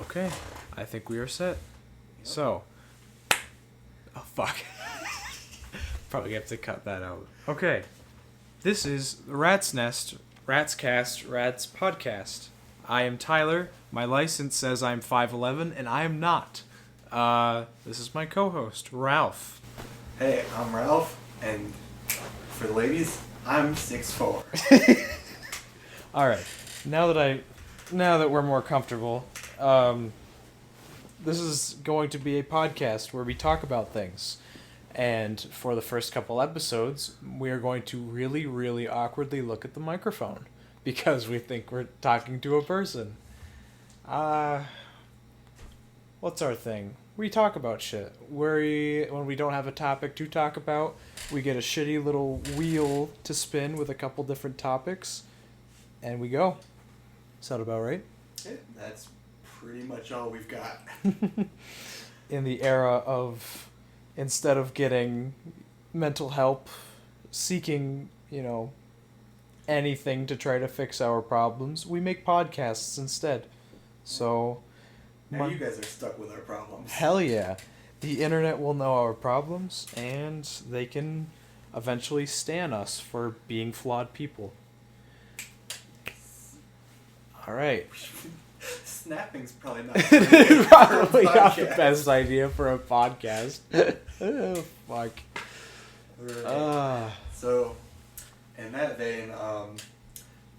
Okay, I think we are set. Yep. So, oh fuck. Probably have to cut that out. Okay, this is the Rat's Nest, R.A.T.cast, Rat's podcast. I am Tyler. My license says I'm 5'11", and I am not. This is my co-host, Ralph. Hey, I'm Ralph, and for the ladies, I'm 6'4". All right, now that we're more comfortable, this is going to be a podcast where we talk about things. And for the first couple episodes, we are going to really, really awkwardly look at the microphone because we think we're talking to a person. What's our thing? We talk about shit. When we don't have a topic to talk about, we get a shitty little wheel to spin with a couple different topics, and we go. Sound about right? Yeah, that's pretty much all we've got. In the era of, instead of getting mental help, seeking, anything to try to fix our problems, we make podcasts instead. So... Now you guys are stuck with our problems. Hell yeah. The internet will know our problems, and they can eventually stan us for being flawed people. Alright. Snapping's probably not probably not the best idea for a podcast. Oh, fuck. Right. So, in that vein,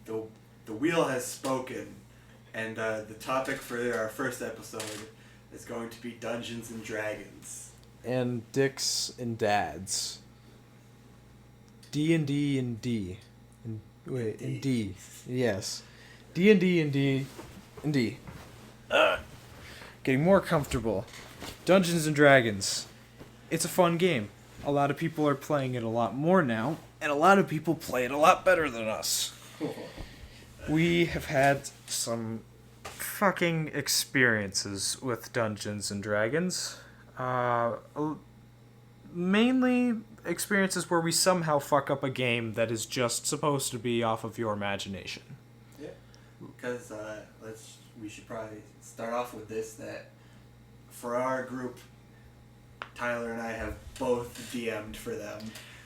the wheel has spoken. And the topic for our first episode is going to be Dungeons and Dragons. And dicks and dads. D&D and D. And D. Yes. D&D and D. And D. Getting more comfortable. Dungeons and Dragons. It's a fun game. A lot of people are playing it a lot more now. And a lot of people play it a lot better than us. We have had some fucking experiences with Dungeons and Dragons. Mainly experiences where we somehow fuck up a game that is just supposed to be off of your imagination. Yeah, because we should probably start off with this, that for our group, Tyler and I have both DM'd for them.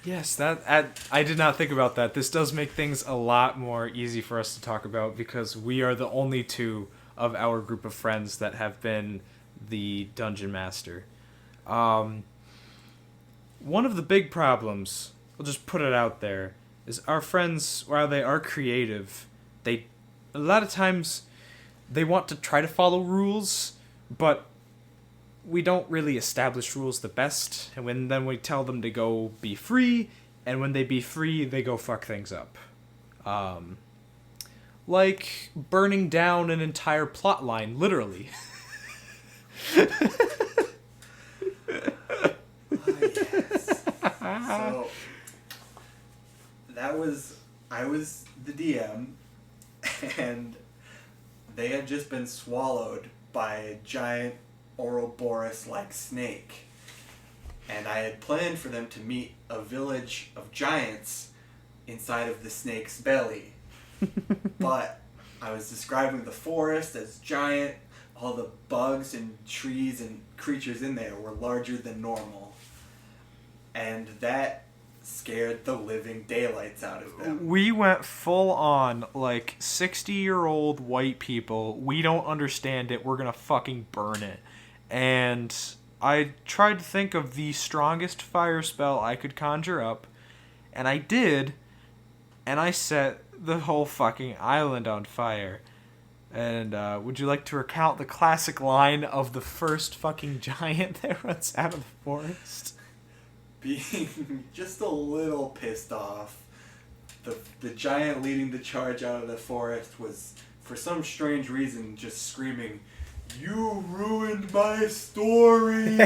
Yes, I did not think about that. This does make things a lot more easy for us to talk about because we are the only two of our group of friends that have been the Dungeon Master. One of the big problems, I'll just put it out there, is our friends, while they are creative, a lot of times they want to try to follow rules, but we don't really establish rules the best, and then we tell them to go be free, and when they be free, they go fuck things up. Like burning down an entire plot line, literally. Yes. So, I was the DM, and they had just been swallowed by a giant Ouroboros-like snake, and I had planned for them to meet a village of giants inside of the snake's belly. But I was describing the forest as giant. All the bugs and trees and creatures in there were larger than normal, and that scared the living daylights out of them. We went full on, like, 60-year-old white people. We don't understand it. We're gonna fucking burn it. And I tried to think of the strongest fire spell I could conjure up, and I did, and I set the whole fucking island on fire. And would you like to recount the classic line of the first fucking giant that runs out of the forest? Being just a little pissed off, the giant leading the charge out of the forest was, for some strange reason, just screaming, "You ruined my story!"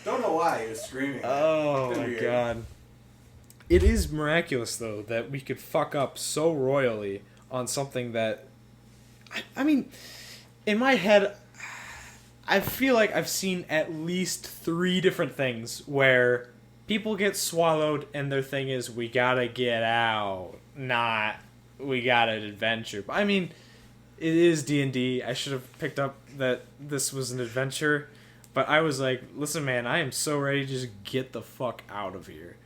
Don't know why he was screaming. Oh my god. It is miraculous, though, that we could fuck up so royally on something that... I mean, in my head, I feel like I've seen at least 3 different things where people get swallowed and their thing is, we gotta get out, not we got an adventure. But I mean, It is D&D. I should have picked up that this was an adventure, but I was like, listen, man, I am so ready to just get the fuck out of here.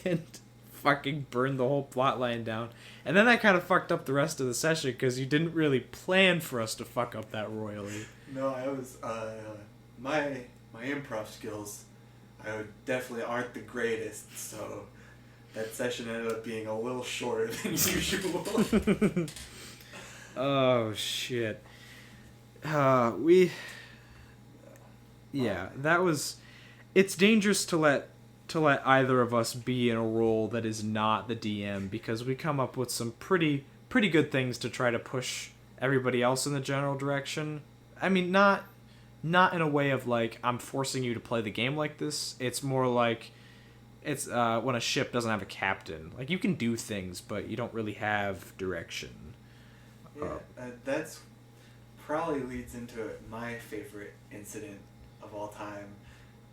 And fucking burn the whole plot line down. And then I kind of fucked up the rest of the session because you didn't really plan for us to fuck up that royally. No, I was my improv skills, definitely aren't the greatest, so that session ended up being a little shorter than usual. Oh shit. That was. It's dangerous to let either of us be in a role that is not the DM, because we come up with some pretty good things to try to push everybody else in the general direction. I mean, not in a way of like I'm forcing you to play the game like this. It's more like it's when a ship doesn't have a captain. Like you can do things, but you don't really have direction. Yeah, that's probably leads into my favorite incident of all time.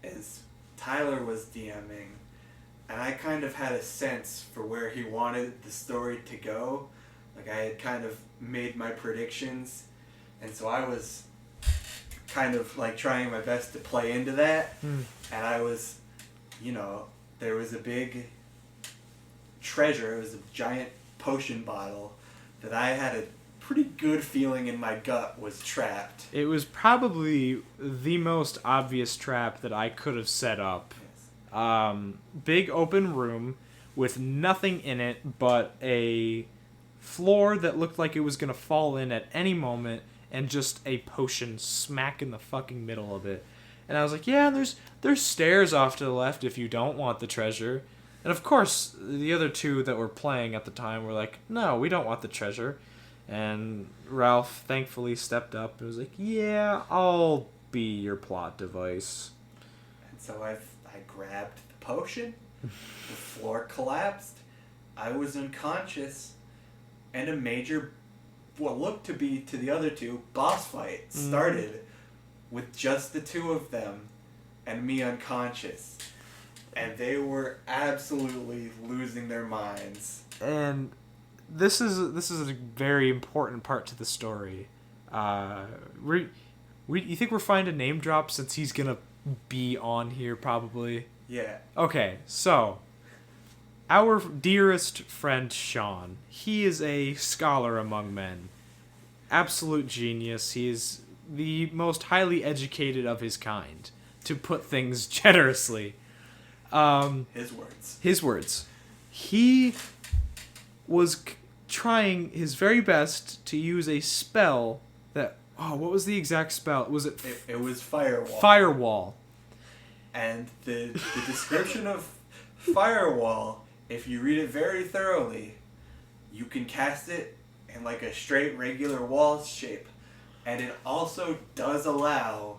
Is Tyler was DMing, and I kind of had a sense for where he wanted the story to go. Like I had kind of made my predictions, and so I was kind of like trying my best to play into that. And I was, there was a big treasure. It was a giant potion bottle that I had a pretty good feeling in my gut was trapped. It was probably the most obvious trap that I could have set up. Yes. Big open room with nothing in it but a floor that looked like it was going to fall in at any moment, and just a potion smack in the fucking middle of it. And I was like, yeah, there's stairs off to the left if you don't want the treasure. And of course, the other two that were playing at the time were like, no, we don't want the treasure. And Ralph thankfully stepped up and was like, yeah, I'll be your plot device. And so I grabbed the potion, the floor collapsed, I was unconscious, and a major, what looked to be to the other two, boss fight started with just the two of them and me unconscious. And they were absolutely losing their minds. And this is a very important part to the story. You think we're fine to name drop since he's gonna be on here probably? Yeah. Okay, so our dearest friend Sean, he is a scholar among men, absolute genius. He is the most highly educated of his kind, to put things generously. His words. He was trying his very best to use a spell that... Oh, what was the exact spell? Was it... It was Firewall. Firewall. And the description of Firewall, if you read it very thoroughly, you can cast it in like a straight regular wall shape. And it also does allow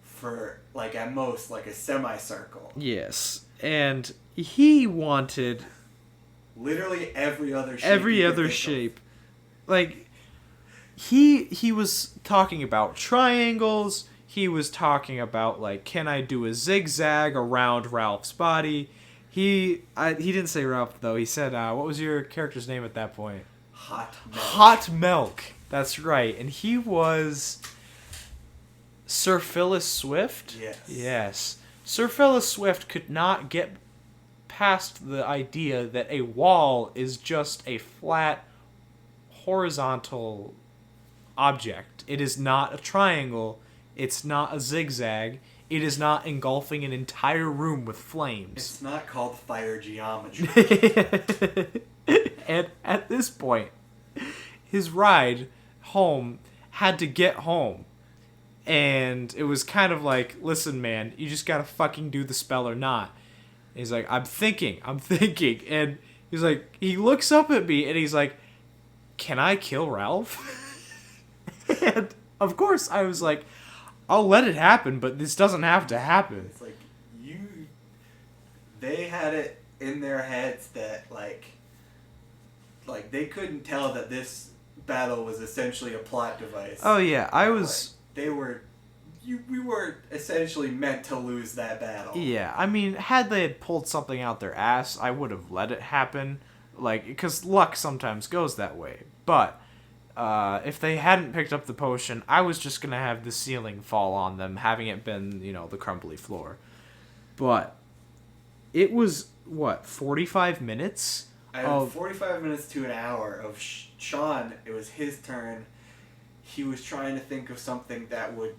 for, like, at most, like a semicircle. Yes. And he wanted... literally every other shape. Every other shape. Like, he was talking about triangles. He was talking about, like, can I do a zigzag around Ralph's body? He didn't say Ralph, though. He said, what was your character's name at that point? Hot Milk. Hot Milk. That's right. And he was Sir Phyllis Swift? Yes. Yes. Sir Phyllis Swift could not get past the idea that a wall is just a flat, horizontal object. It is not a triangle. It's not a zigzag. It is not engulfing an entire room with flames. It's not called fire geometry. And at this point, his ride home had to get home. And it was kind of like, listen, man, you just gotta fucking do the spell or not. And he's like, I'm thinking. And he's like, he looks up at me and he's like, can I kill Ralph? And of course I was like, I'll let it happen, but this doesn't have to happen. It's like, they had it in their heads that, like they couldn't tell that this battle was essentially a plot device. Oh yeah, we were essentially meant to lose that battle. Yeah, I mean, had they had pulled something out their ass, I would have let it happen. Like, because luck sometimes goes that way. But if they hadn't picked up the potion, I was just going to have the ceiling fall on them, having it been, the crumbly floor. But it was, 45 minutes? 45 minutes to an hour of Sean. It was his turn. He was trying to think of something that would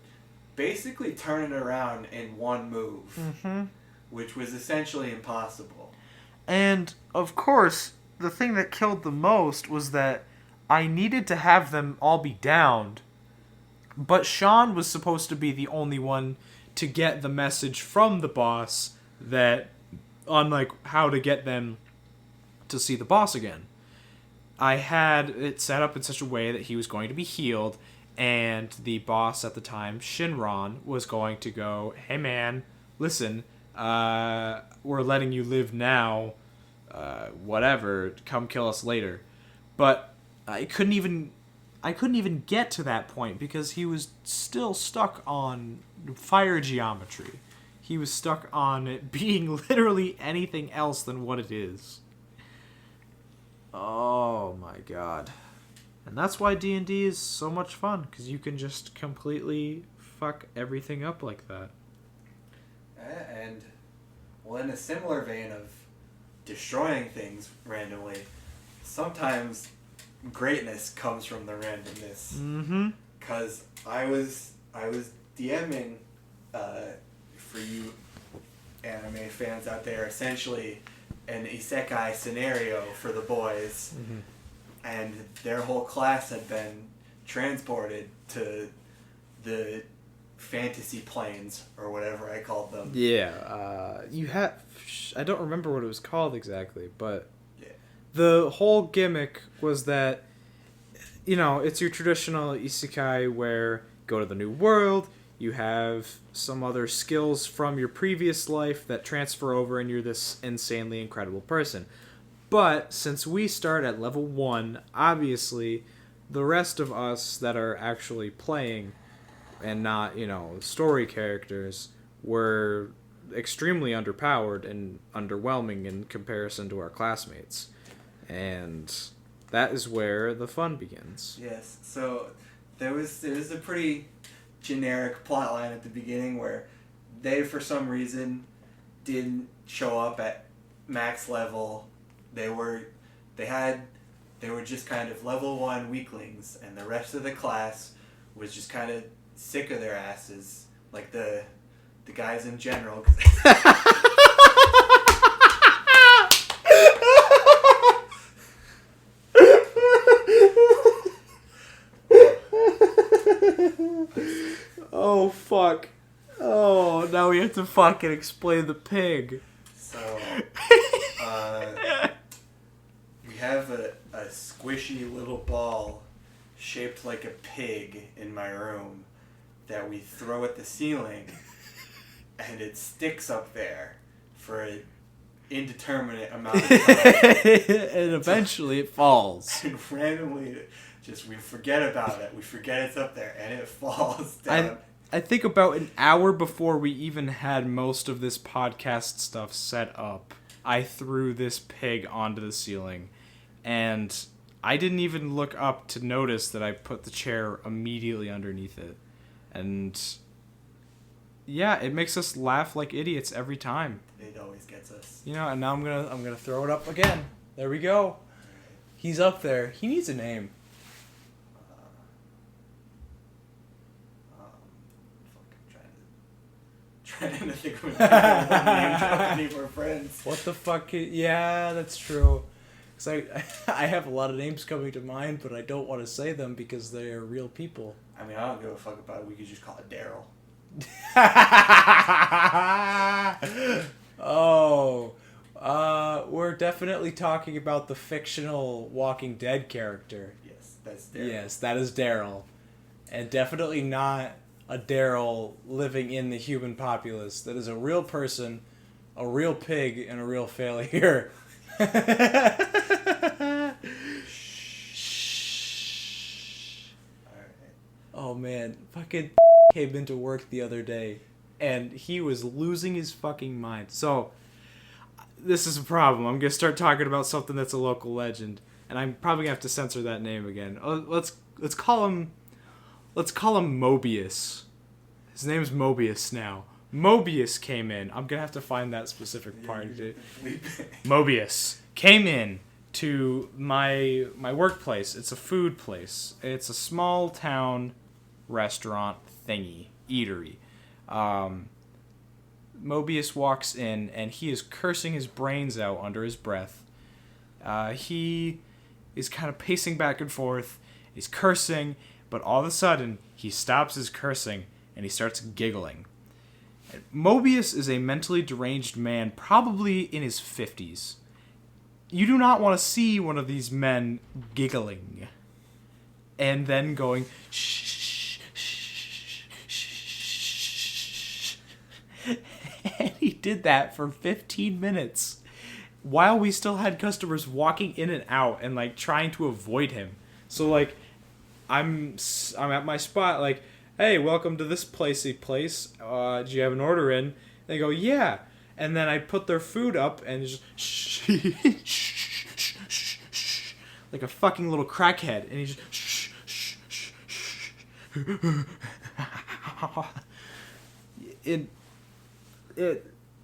basically turn it around in one move, which was essentially impossible. And, of course, the thing that killed the most was that I needed to have them all be downed, but Sean was supposed to be the only one to get the message from the boss that, on, how to get them to see the boss again. I had it set up in such a way that he was going to be healed, and the boss at the time, Shinron, was going to go, hey man, listen, we're letting you live now, whatever, come kill us later. But I couldn't even get to that point because he was still stuck on fire geometry. He was stuck on it being literally anything else than what it is. Oh my god. And that's why D&D is so much fun, because you can just completely fuck everything up like that. And, well, in a similar vein of destroying things randomly, sometimes greatness comes from the randomness. Mm-hmm. Because I was DMing, for you anime fans out there, essentially an isekai scenario for the boys. Mm-hmm. And their whole class had been transported to the fantasy planes, or whatever I called them. Yeah, I don't remember what it was called exactly, but yeah. The whole gimmick was that, it's your traditional isekai where go to the new world, you have some other skills from your previous life that transfer over and you're this insanely incredible person. But since we start at level 1, obviously, the rest of us that are actually playing and not, story characters were extremely underpowered and underwhelming in comparison to our classmates. And that is where the fun begins. Yes, so there was a pretty generic plotline at the beginning where they, for some reason, didn't show up at max level. They were just kind of level 1 weaklings, and the rest of the class was just kind of sick of their asses, like the guys in general. Oh fuck! Oh, now we have to fucking explain the pig. So, we have a squishy little ball shaped like a pig in my room that we throw at the ceiling, and it sticks up there for an indeterminate amount of time. And eventually it falls. And randomly, we forget about it. We forget it's up there, and it falls down. I think about an hour before we even had most of this podcast stuff set up, I threw this pig onto the ceiling, and I didn't even look up to notice that I put the chair immediately underneath it. And yeah, it makes us laugh like idiots every time. It always gets us. And now I'm gonna throw it up again. There we go. He's up there. He needs a name. Trying to think of a name for friends. What the fuck? Yeah, that's true. Because I have a lot of names coming to mind, but I don't want to say them because they are real people. I mean, I don't give a fuck about it. We could just call it Daryl. Oh. We're definitely talking about the fictional Walking Dead character. Yes, that's Daryl. Yes, that is Daryl. And definitely not a Daryl living in the human populace. That is a real person, a real pig, and a real failure. Oh man, fucking came into work the other day, and he was losing his fucking mind. So, this is a problem. I'm gonna start talking about something that's a local legend, and I'm probably gonna have to censor that name again. Let's let's call him Mobius. His name's Mobius now. Mobius came in. I'm gonna have to find that specific part. Mobius came in to my workplace. It's a food place. It's a small town restaurant thingy, eatery. Mobius walks in and he is cursing his brains out under his breath. He is kind of pacing back and forth. He's cursing, but all of a sudden he stops his cursing and he starts giggling. Mobius is a mentally deranged man, probably in his 50s. You do not want to see one of these men giggling and then going shh, shh, shh. And he did that for 15 minutes while we still had customers walking in and out and like trying to avoid him. So like I'm at my spot like, hey, welcome to this placey place. Do you have an order in? They go, yeah. And then I put their food up and just like a fucking little crackhead. And he just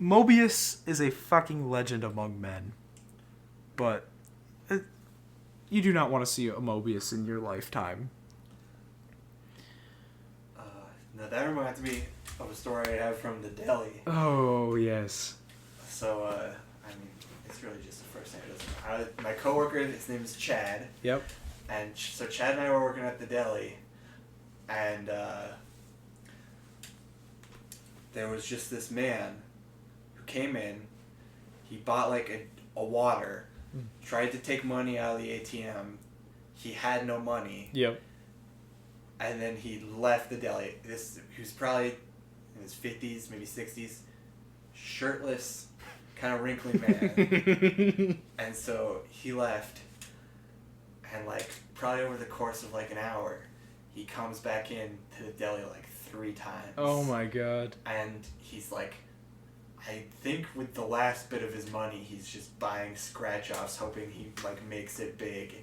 Mobius is a fucking legend among men. But you do not want to see a Mobius in your lifetime. Now that reminds me of a story I have from the deli. Oh, yes. So, I mean, it's really just the first thing it doesn't. My coworker, his name is Chad. Yep. And so Chad and I were working at the deli, and there was just this man who came in. He bought like a water, tried to take money out of the ATM. He had no money. Yep. And then he left the deli. He was probably in his 50s, maybe 60s, shirtless, kind of wrinkly man. And so he left, and like probably over the course of like an hour, he comes back in to the deli like 3 times. Oh my god. And he's like, I think with the last bit of his money, he's just buying scratch-offs, hoping he like makes it big.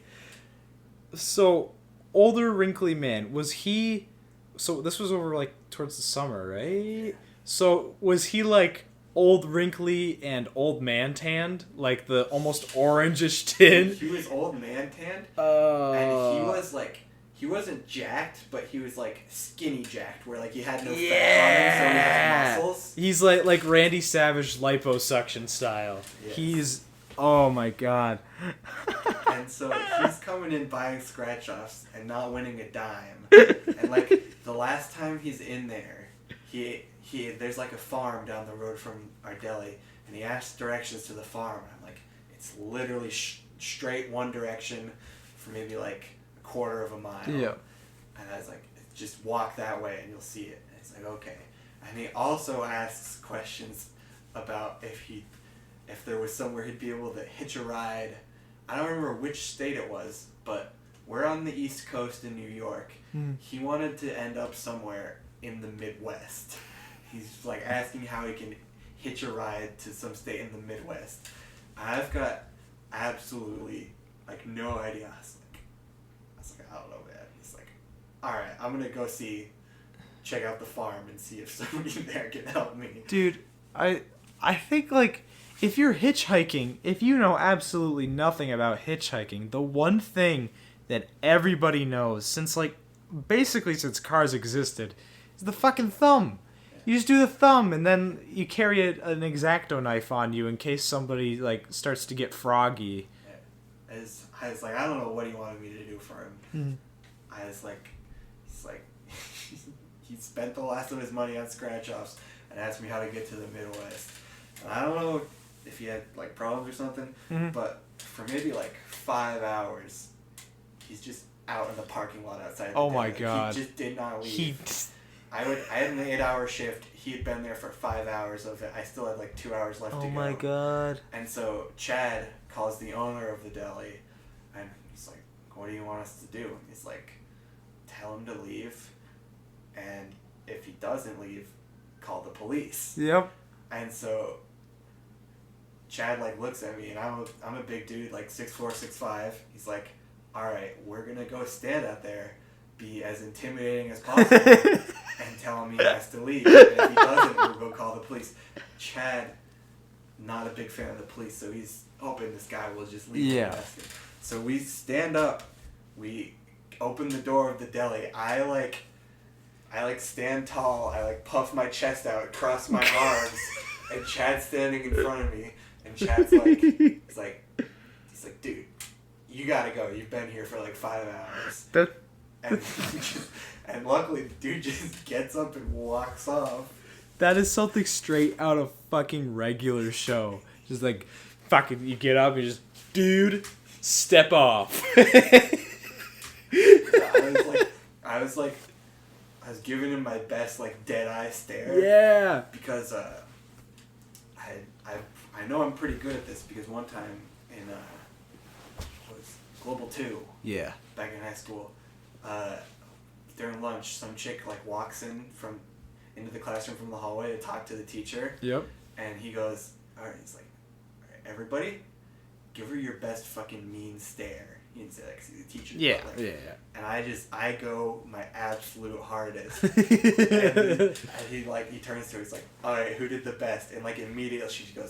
So, older wrinkly man, was he... So this was over like towards the summer, right? So was he like old wrinkly and old man tanned? Like the almost orangish tint? He was old man tanned. And he was like... He wasn't jacked, but he was like skinny jacked, where like he had no fat on him, so he has muscles. He's like Randy Savage liposuction style. Yes. He's... Oh my god. And so he's coming in buying scratch-offs and not winning a dime. And like the last time he's in there, he there's like a farm down the road from our deli, and he asks directions to the farm. And I'm like, it's literally straight one direction for maybe like a quarter of a mile. Yeah. And I was like, just walk that way and you'll see it. And he's like, okay. And he also asks questions about if there was somewhere he'd be able to hitch a ride. I don't remember which state it was, but we're on the East Coast in New York. He wanted to end up somewhere in the Midwest. He's like asking how he can hitch a ride to some state in the Midwest. I've got absolutely like no idea. I was like, I don't know, man. He's like, all right, I'm gonna go check out the farm and see if somebody there can help me. Dude, I think like, if you're hitchhiking, if you know absolutely nothing about hitchhiking, the one thing that everybody knows since cars existed is the fucking thumb. Yeah. You just do the thumb, and then you carry an X-Acto knife on you in case somebody like starts to get froggy. Yeah. I was like, I don't know what he wanted me to do for him. I was like, he's like, he spent the last of his money on scratch-offs and asked me how to get to the Midwest. And I don't know if he had like problems or something, but for maybe like 5 hours, he's just out in the parking lot outside the my god. He just did not leave. I had an 8-hour shift. He had been there for 5 hours of it. I still had like 2 hours left to go. Oh my god. And so Chad calls the owner of the deli, and he's like, what do you want us to do? And he's like, tell him to leave, and if he doesn't leave, call the police. Yep. And so Chad like looks at me, and I'm a big dude, like 6'4", 6'5". He's like, all right, we're gonna go stand out there be as intimidating as possible and tell him he has to leave. And if he doesn't, we'll go call the police. Chad, not a big fan of the police, so he's hoping this guy will just leave. Yeah. So we stand up, we open the door of the deli. I stand tall, I puff my chest out, cross my arms, and Chad's standing in front of me, and Chad's he's like, dude, you gotta go. You've been here for 5 hours. And luckily, the dude just gets up and walks off. That is something straight out of fucking regular show. Just fucking, you get up and just, dude, step off. I was giving him my best dead eye stare. Yeah. Because I know I'm pretty good at this because one time in was Global 2. Yeah. Back in high school, during lunch, some chick walks into the classroom from the hallway to talk to the teacher. Yep. And he goes, all right, he's like, all right, everybody, give her your best fucking mean stare. He didn't say that because he's a teacher. Yeah, but yeah. And I go my absolute hardest. and he turns to her, he's like, all right, who did the best? And immediately she goes,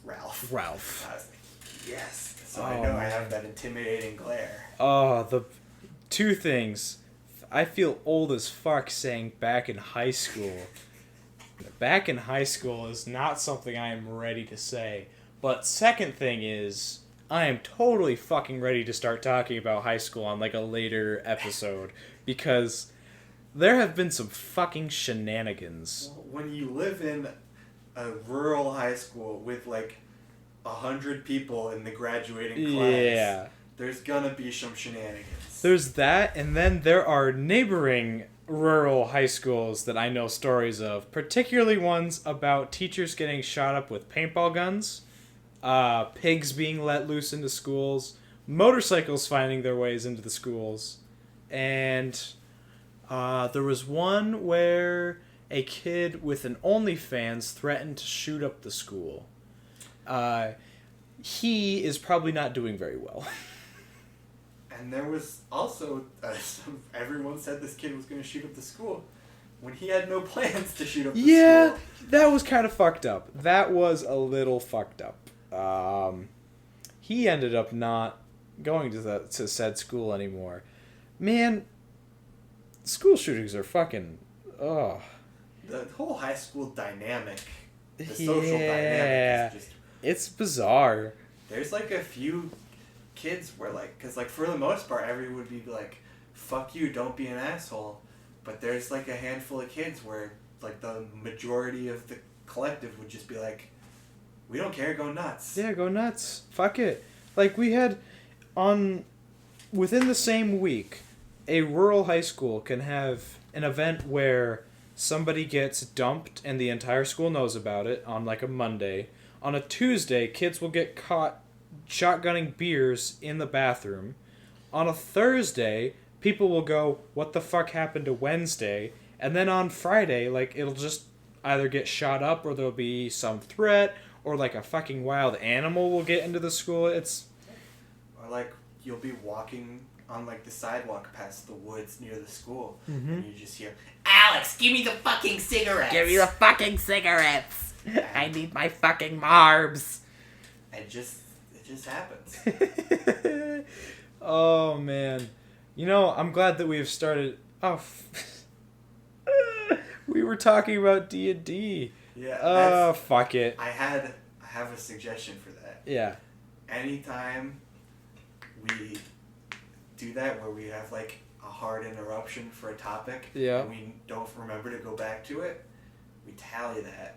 Ralph. And I was like, yes. So I know I have that intimidating glare. Oh, the two things. I feel old as fuck saying back in high school. Back in high school is not something I am ready to say. But second thing is, I am totally fucking ready to start talking about high school on a later episode. Because there have been some fucking shenanigans. When you live in a rural high school with 100 people in the graduating class, there's gonna be some shenanigans. There's that, and then there are neighboring rural high schools that I know stories of, particularly ones about teachers getting shot up with paintball guns, pigs being let loose into schools, motorcycles finding their ways into the schools, and there was one where a kid with an OnlyFans threatened to shoot up the school. He is probably not doing very well. And there was also, everyone said this kid was going to shoot up the school when he had no plans to shoot up the school. Yeah, that was kind of fucked up. That was a little fucked up. He ended up not going to said school anymore. Man, school shootings are fucking, ugh. The whole high school dynamic, the social dynamic is just... It's bizarre. There's a few kids where because for the most part everyone would be fuck you, don't be an asshole, but there's a handful of kids where the majority of the collective would just be we don't care, go nuts. Yeah, go nuts, fuck it. We had within the same week, a rural high school can have an event where somebody gets dumped and the entire school knows about it on a Monday. On a Tuesday, kids will get caught shotgunning beers in the bathroom. On a Thursday, people will go, what the fuck happened to Wednesday? And then on Friday, it'll just either get shot up or there'll be some threat or a fucking wild animal will get into the school. It's... Or you'll be walking on the sidewalk past the woods near the school, and you just hear, Alex, give me the fucking cigarettes! Give me the fucking cigarettes! I need my fucking marbs! And it just happens. Oh, man. I'm glad that we've started... Oh, we were talking about D&D. Yeah. Oh, fuck it. I have a suggestion for that. Yeah. Anytime we do that where we have a hard interruption for a topic, and we don't remember to go back to it, we tally that,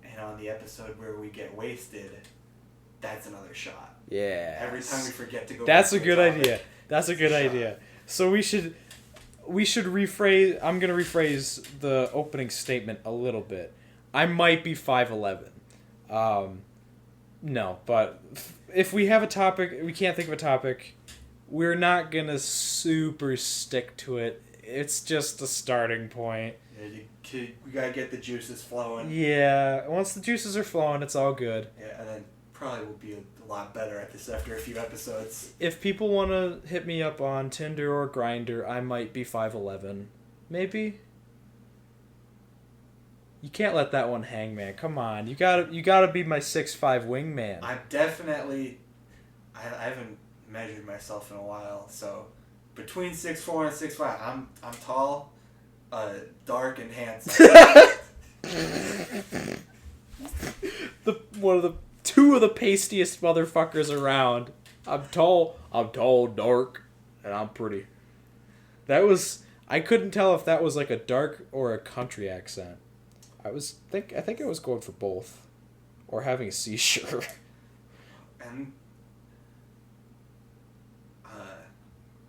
and on the episode where we get wasted, that's another shot. Yeah. Every time we forget to go That's back a to good topic, idea. That's a good idea. So we should rephrase... I'm going to rephrase the opening statement a little bit. I might be 5'11". No, but if we have a topic, we can't think of a topic, we're not going to super stick to it. It's just a starting point. Yeah, we got to get the juices flowing. Yeah, once the juices are flowing, it's all good. Yeah, and then probably will be a lot better at this after a few episodes. If people want to hit me up on Tinder or Grindr, I might be 5'11". Maybe. You can't let that one hang, man. Come on, you gotta be my 6'5" wingman. I'm definitely. I haven't measured myself in a while, so between 6'4" and 6'5", I'm tall, dark and handsome. Two of the pastiest motherfuckers around. I'm tall, dark, and I'm pretty. I couldn't tell if that was like a dark or a country accent. I think I was going for both. Or having a seizure. And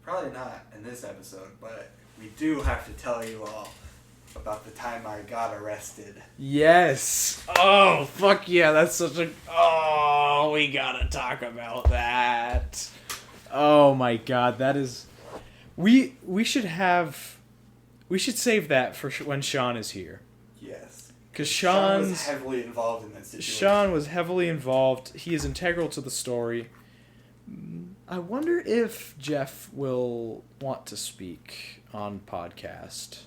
probably not in this episode, but we do have to tell you all about the time I got arrested. Yes. Oh, fuck yeah. That's such a... Oh, we gotta talk about that. Oh my god, that is... We should save that for when Sean is here. Yes. Because Sean was heavily involved in that situation. Sean was heavily involved. He is integral to the story. I wonder if Jeff will want to speak on podcast.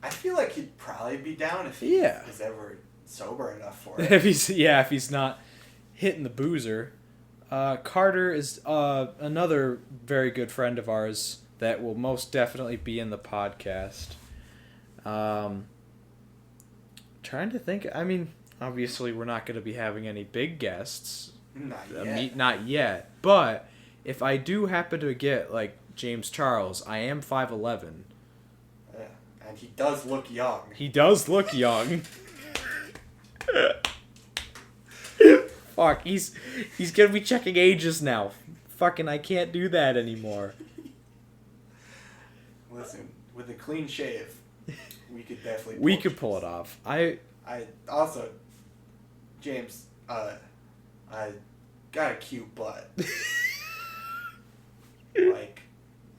I feel like he'd probably be down if he is ever sober enough for it. if he's not hitting the boozer. Carter is another very good friend of ours that will most definitely be in the podcast. Trying to think. I mean, obviously we're not going to be having any big guests. Not yet. But if I do happen to get like James Charles, I am 5'11". Yeah, and he does look young. He does look young. Fuck, he's gonna be checking ages now. Fucking, I can't do that anymore. Listen, with a clean shave, we could definitely. We could pull it off. I also, James, I got a cute butt. Like.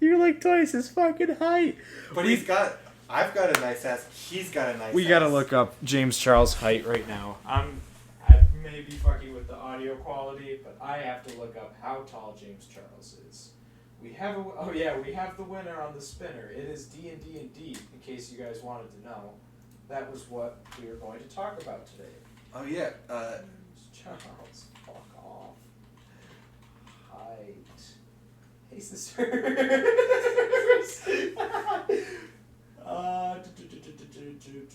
You're like twice his fucking height. But I've got a nice ass. He's got a nice ass. We gotta look up James Charles' height right now. I may be fucking with the audio quality, but I have to look up how tall James Charles is. We have the winner on the spinner. It is D&D Indeed, in case you guys wanted to know. That was what we were going to talk about today. Oh yeah. Charles, fuck off. Height. Hey, sister.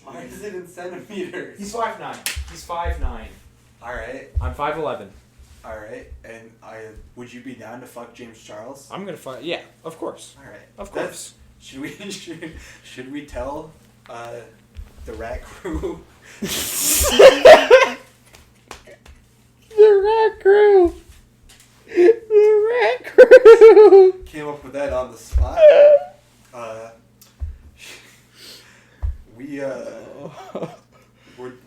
Why is it in centimeters? He's 5'9". He's 5'9". Alright. I'm 5'11". Alright. And would you be down to fuck James Charles? I'm gonna fuck. Yeah, of course. Alright. Of course. Should we tell the Rat Crew? The Rat Crew. The Rat Crew. Came up with that on the spot.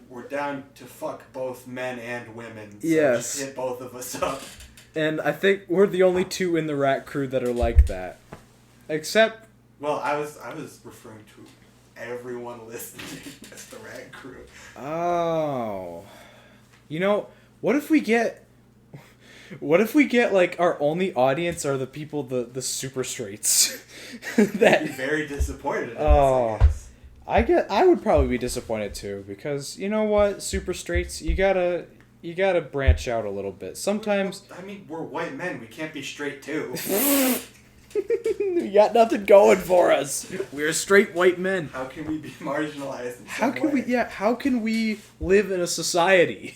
We're down to fuck both men and women. So yes. Just hit both of us up. And I think we're the only two in the Rat Crew that are like that. Except... Well, I was referring to everyone listening as the Rat Crew. Oh. You know, what if we get like our only audience are the people, the super straights? I'd be very disappointed in this, I guess. I would probably be disappointed too, because you know what, super straights, you gotta branch out a little bit. Sometimes. I mean, we're white men. We can't be straight too. We got nothing going for us. We're straight white men. How can we be marginalized? How can we live in a society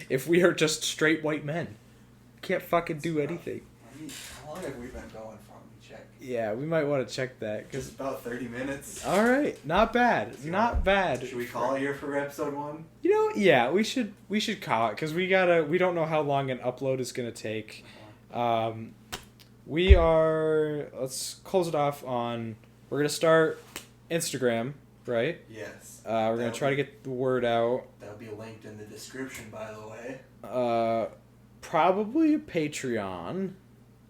if we are just straight white men? Can't fucking do anything. I mean, how long have we been going from? Check. Yeah, we might want to check that. Just about 30 minutes. All right, not bad. Not bad. Should we call it here for episode 1? You know, yeah, we should call it, because we don't know how long an upload is gonna take. Let's close it off on. We're gonna start Instagram, right? Yes. We're gonna try to get the word out. That'll be linked in the description, by the way. Probably a Patreon.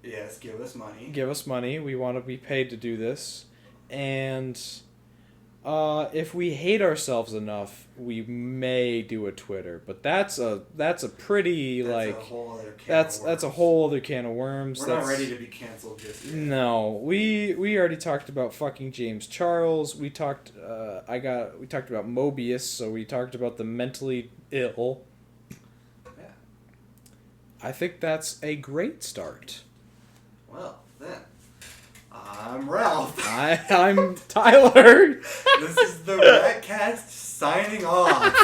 Yes, give us money. Give us money. We want to be paid to do this. And If we hate ourselves enough, we may do a Twitter, but that's a pretty That's like a whole other can that's of a worms. whole other can of worms. We're That's, not ready to be canceled just yet. No, we already talked about fucking James Charles. We talked we talked about Mobius, so we talked about the mentally ill. Yeah. I think that's a great start. Well, then, I'm Ralph. I'm Tyler. This is the R.A.T.cast signing off.